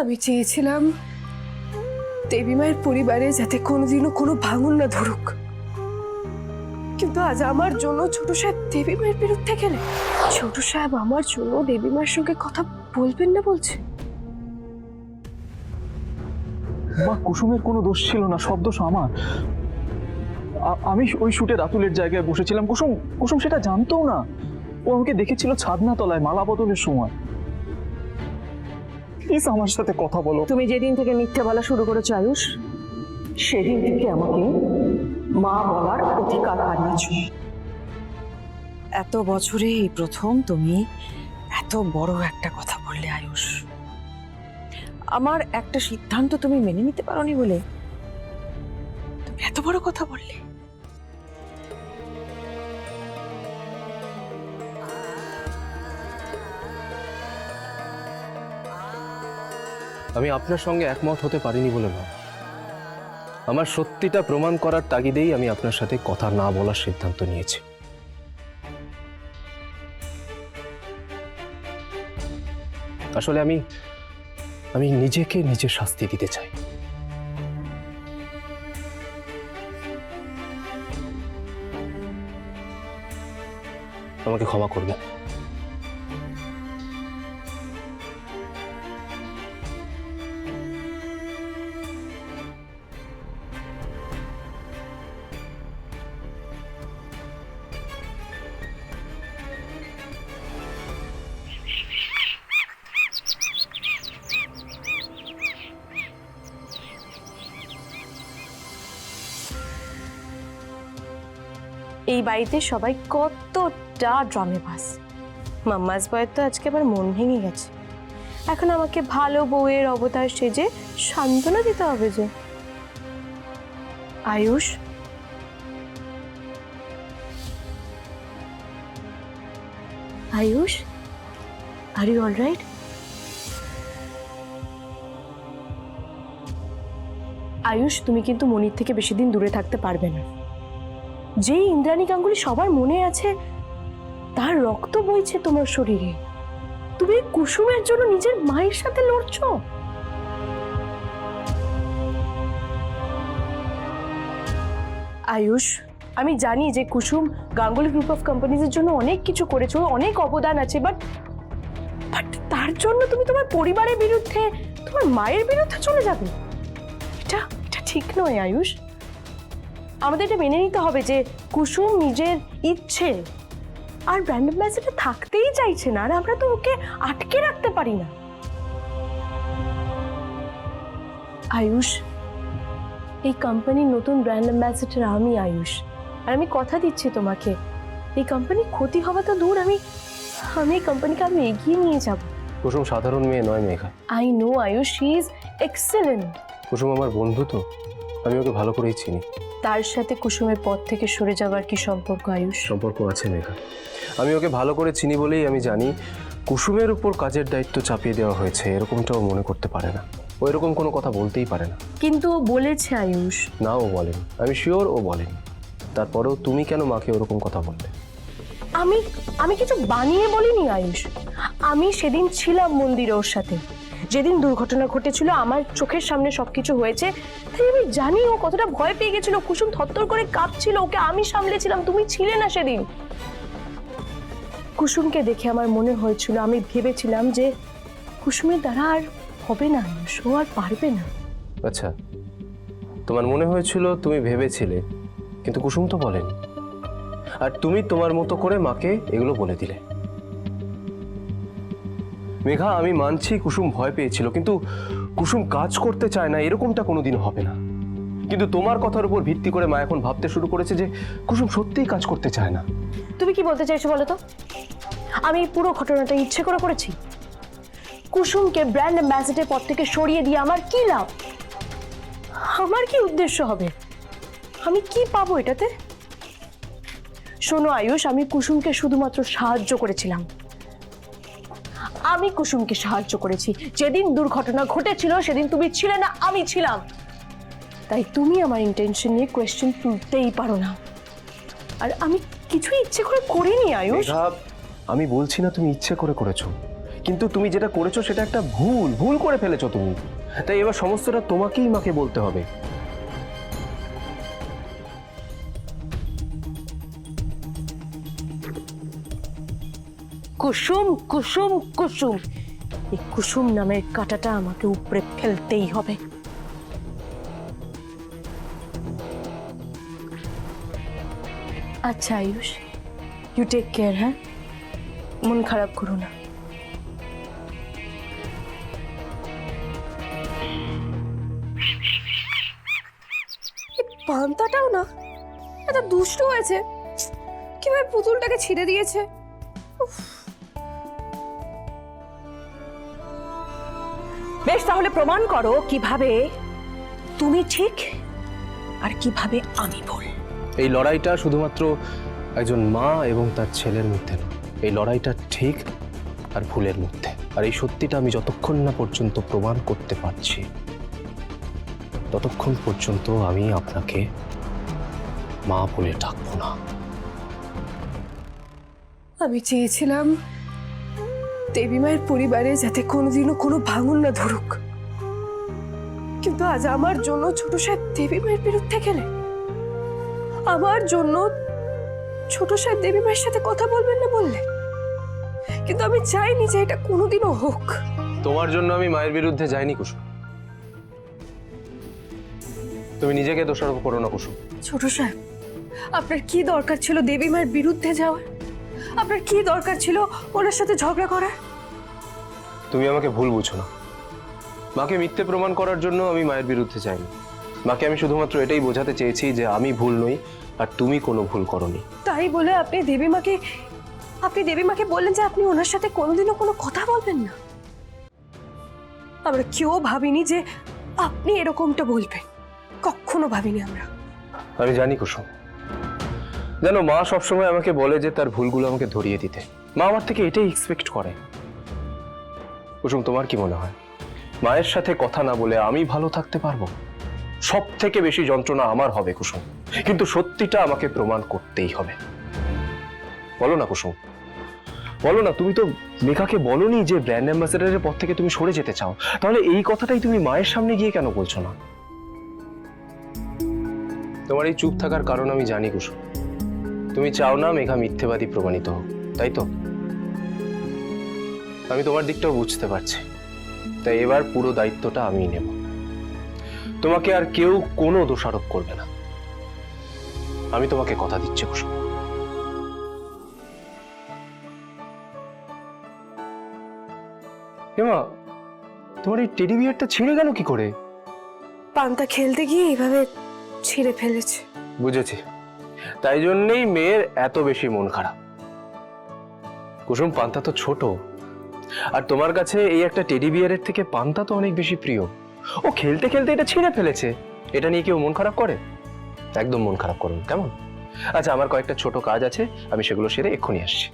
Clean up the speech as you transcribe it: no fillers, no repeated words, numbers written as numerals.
আমি চেয়েছিলাম দেবী মায়ের পরিবারে যাতে কোনোদিনও কোনো ভাঙন না ধরুক, কিন্তু আজ আমার জন্য ছোট সাহেব দেবী মায়ের বিরুদ্ধে গেলে। ছোট সাহেব আমার জন্য দেবী মায়ের সঙ্গে কথা বলবেন না বলছে। মা, কুসুমের কোনো দোষ ছিল না, সব দোষ আমার। আমি ওই শুটে রাতুলের জায়গায় বসেছিলাম, কুসুম কুসুম সেটা জানতো না। ও আমাকে দেখেছিল ছাদনা তলায় মালা বদলের সময়। প্লিজ আমার সাথে কথা বলো। তুমি যেদিন থেকে মিথ্যে বলা শুরু করেছো আয়ুষ, সেদিন থেকে আমাকে মা বলার অধিকার হারিয়েছ। এত বছরে এই প্রথম তুমি এত বড় একটা কথা বললে আয়ুষ। আমার একটা সিদ্ধান্ত তুমি মেনে নিতে পারোনি বলে তুমি এত বড় কথা বললে। আমি আপনার সঙ্গে একমত হতে পারিনি বলে নয়, আমার সত্যিটা প্রমাণ করার তাগিদেই আমি আপনার সাথে কথা না বলার সিদ্ধান্ত নিয়েছি। আসলে আমি নিজেকে নিজে শাস্তি দিতে চাই। আমাকে ক্ষমা করবেন। এই বাড়িতে সবাই কতটা ড্রামেবাজ। মাম্মাস বয়ের তো আজকে আবার মন ভেঙে গেছে। এখন আমাকে ভালো বউয়ের অবতার সেজে সান্ত্বনা দিতে হবে যে। Ayush, Ayush, are you alright? Ayush, তুমি কিন্তু মনির থেকে বেশি দিন দূরে থাকতে পারবে না। যে ইন্দ্রাণী গাঙ্গুলি সবার মনে আছে, তার রক্ত বইছে তোমার শরীরে। তুমি কুসুমের জন্য নিজের মায়ের সাথে লড়ছো। আয়ুষ, আমি জানি যে কুসুম গাঙ্গুলি গ্রুপ অফ কোম্পানিজের জন্য অনেক কিছু করেছো, অনেক অবদান আছে, বাট তার জন্য তুমি তোমার পরিবারের বিরুদ্ধে, তোমার মায়ের বিরুদ্ধে চলে যাবে? এটা এটা ঠিক নয় আয়ুষ। আমাদের এটা মেনে নিতে হবে যে কুসুম নিজের ইচ্ছে আর ব্র্যান্ড অ্যাম্বাসেডর থাকতেই চাইছে না, আর আমরা তো ওকে আটকে রাখতে পারি না। আয়ুষ, এই কোম্পানির নতুন ব্র্যান্ড অ্যাম্বাসেডর আমি আয়ুষ, আর আমি কথা দিচ্ছি তোমাকে, এই কোম্পানির ক্ষতি হওয়া তো দূর, আমি এই কোম্পানিকে আমি এগিয়ে নিয়ে যাব। কুসুম সাধারণ মেয়ে নয় Megha. I know Ayush, she is excellent. Kusum আমার বন্ধু, তো আমি ওকে ভালো করেই চিনি। তার সাথে কুসুমের পথ থেকে সরে যাওয়ার কি সম্পর্ক আয়ুষ? সম্পর্ক আছে মেঘা। আমি ওকে ভালো করে চিনি বলেই আমি জানি কুসুমের উপর কাজের দায়িত্ব চাপিয়ে দেওয়া হয়েছে এরকমটাও মনে করতে পারে না। ও এরকম কোনো কথা বলতেই পারে না। কিন্তু ও বলেছে আয়ুষ। না, ও বলেনি। আমি শিওর ও বলেনি। তারপরেও তুমি কেন মাকে ওরকম কথা বললে? আমি কিছু বানিয়ে বলিনি আয়ুষ। আমি সেদিন ছিলাম মন্দিরে ওর সাথে, যেদিন দুর্ঘটনা ঘটেছিল, আমার চোখের সামনে সবকিছু হয়েছে, তাই আমি জানি ও কতটা ভয় পেয়ে গেছিল। কুসুম থরথর করে কাঁপছিল, ওকে আমি সামলেছিলাম, তুমি ছিলে না সেদিন। কুসুমকে দেখে আমার মনে হয়েছিল, আমি ভেবেছিলাম যে কুসুমের দ্বারা আর হবে না আয়ুষ, ও আর পারবে না। আচ্ছা, তোমার মনে হয়েছিল, তুমি ভেবেছিলে, কিন্তু কুসুম তো বলেনি। আর তুমি তোমার মতো করে মাকে এগুলো বলে দিলে। মেঘা, আমি মানছি কুসুম ভয় পেয়েছিল, কিন্তু কুসুম কাজ করতে চায় না এরকমটা কোনোদিন হবে না। কিন্তু তোমার কথার উপর ভিত্তি করে মা এখন ভাবতে শুরু করেছে যে কুসুম সত্যিই কাজ করতে চায় না। তুমি কি বলতে চাইছো বলো তো? আমি পুরো ঘটনাটা ইচ্ছে করে করেছি? কুসুমকে ব্র্যান্ড অ্যাম্বাসেডর পদ থেকে সরিয়ে দিয়ে আমার কি লাভ? আমার কি উদ্দেশ্য হবে? আমি কি পাবো এটাতে? শোনো আয়ুষ, আমি কুসুমকে শুধুমাত্র সাহায্য করেছিলাম। আমি কুসুমকে সাহায্য করেছি। যেদিন দুর্ঘটনা ঘটেছিল সেদিন তুমি ছিলে না, আমি ছিলাম। তাই তুমি আমার ইন্টেনশন নিয়ে কোয়েশ্চেন তুলতেই পারো না। আর আমি কিছুই ইচ্ছে করে করিনি আয়ুষ। মেঘা, আমি বলছি না তুমি ইচ্ছে করে করেছো, কিন্তু তুমি যেটা করেছো সেটা একটা ভুল ভুল করে ফেলেছো তুমি। তাই এবার সমস্তটা তোমাকেই মাকে বলতে হবে। কুসুম কুসুম কুসুম, এই কুসুম নামের কাঁটাটা আমাকে উপড়ে ফেলতেই হবে। আচ্ছা আয়ুষ, ইউ টেক কেয়ার, হ্যাঁ, মন খারাপ করো না। পান্তাটাও না এত দুষ্ট হয়েছে, কিভাবে পুতুলটাকে ছিঁড়ে দিয়েছে। বেশ, তাহলে প্রমাণ করো কিভাবে তুমি ঠিক আর কিভাবে আমি ভুল। এই লড়াইটা শুধুমাত্র একজন মা এবং তার ছেলের মধ্যে না, এই লড়াইটা ঠিক আর ভুলের মধ্যে। আর এই সত্যিটা আমি যতক্ষণ না পর্যন্ত প্রমাণ করতে পারছি ততক্ষণ পর্যন্ত আমি আপনাকে মা বলে ডাকবো না। আমি চেয়েছিলাম দেবী মায়ের পরিবারে যাতে কোনোদিনও কোনো ভাঙন না ধরুক, কিন্তু আজ আমার জন্য ছোট সাহেব দেবী মায়ের বিরুদ্ধে গেলে, আমার জন্য ছোট সাহেব দেবী মায়ের সাথে কথা বলবেন না বললে, কিন্তু আমি চাইনি যে এটা কোনোদিনও হোক। তোমার জন্য আমি মায়ের বিরুদ্ধে যাইনি কুসুম, তুমি নিজেকে দোষারোপ করো না কুসুম। ছোট সাহেব, আপনার কি দরকার ছিল দেবী মায়ের বিরুদ্ধে যাওয়ার? আপনার কি দরকার ছিল ওনার সাথে ঝগড়া করার? তুমি আমাকে ভুল বুঝো না। মাকে মিথ্যে প্রমাণ করার জন্য আমি মায়ের বিরুদ্ধে যাইনি। মাকে আমি শুধুমাত্র এটাই বোঝাতে চেয়েছি যে আমি ভুল নই আর তুমি কোনো ভুল করনি। তাই বলে আপনি দেবী মাকে বললেন যে আপনি ওনার সাথে কোনোদিনও কোনো কথা বলবেন না? আমরা কেউ ভাবিনি যে আপনি এরকমটা বলবেন, কখনো ভাবিনি আমরা। আমি জানি কুসুম, জানো মা সবসময় আমাকে বলে যে তার ভুলগুলো আমাকে ধরিয়ে দিতে। মা আমার থেকে এটাই এক্সপেক্ট করে। কুসুম, তোমার কি মনে হয় মায়ের সাথে কথা না বলে আমি ভালো থাকতে পারবো? সব থেকে বেশি যন্ত্রণা আমার হবে কুসুম, কিন্তু সত্যিটা আমাকে প্রমাণ করতেই হবে। বলো না কুসুম, বলো না। তুমি তো মেঘাকে বলোনি যে ব্র্যান্ড অ্যাম্বাসেডারের পদ থেকে তুমি সরে যেতে চাও, তাহলে এই কথাটাই তুমি মায়ের সামনে গিয়ে কেন বলছো না? তোমার এই চুপ থাকার কারণ আমি জানি কুসুম। তুমি চাও না মেঘা মিথ্যেবাদী প্রমাণিত হোক, তাই তো? আমি তোমার দিকটাও বুঝতে পারছি। তাই এবার পুরো দায়িত্বটা আমিই নেব। তোমাকে আর কেউ কোনো দোষারোপ করবে না, আমি তোমাকে কথা দিচ্ছি কুসুম। এমা, তোমার এই টেডি বিয়ারটা ছিঁড়ে গেল কি করে? পান্তা খেলতে গিয়ে এইভাবে ছিঁড়ে ফেলেছে। বুঝেছি, তাই জন্যই মেয়ের এত বেশি মন খারাপ। কুসুম, পান্তা তো ছোট, আর তোমার কাছে এই একটা টেডি বিয়ারের থেকে পান্তা তো অনেক বেশি প্রিয়। ও খেলতে খেলতে এটা ছিঁড়ে ফেলেছে, এটা নিয়ে কেউ মন খারাপ করে? একদম মন খারাপ করুন, কেমন? আচ্ছা, আমার কয়েকটা ছোট কাজ আছে, আমি সেগুলো সেরে এক্ষুনি আসছি।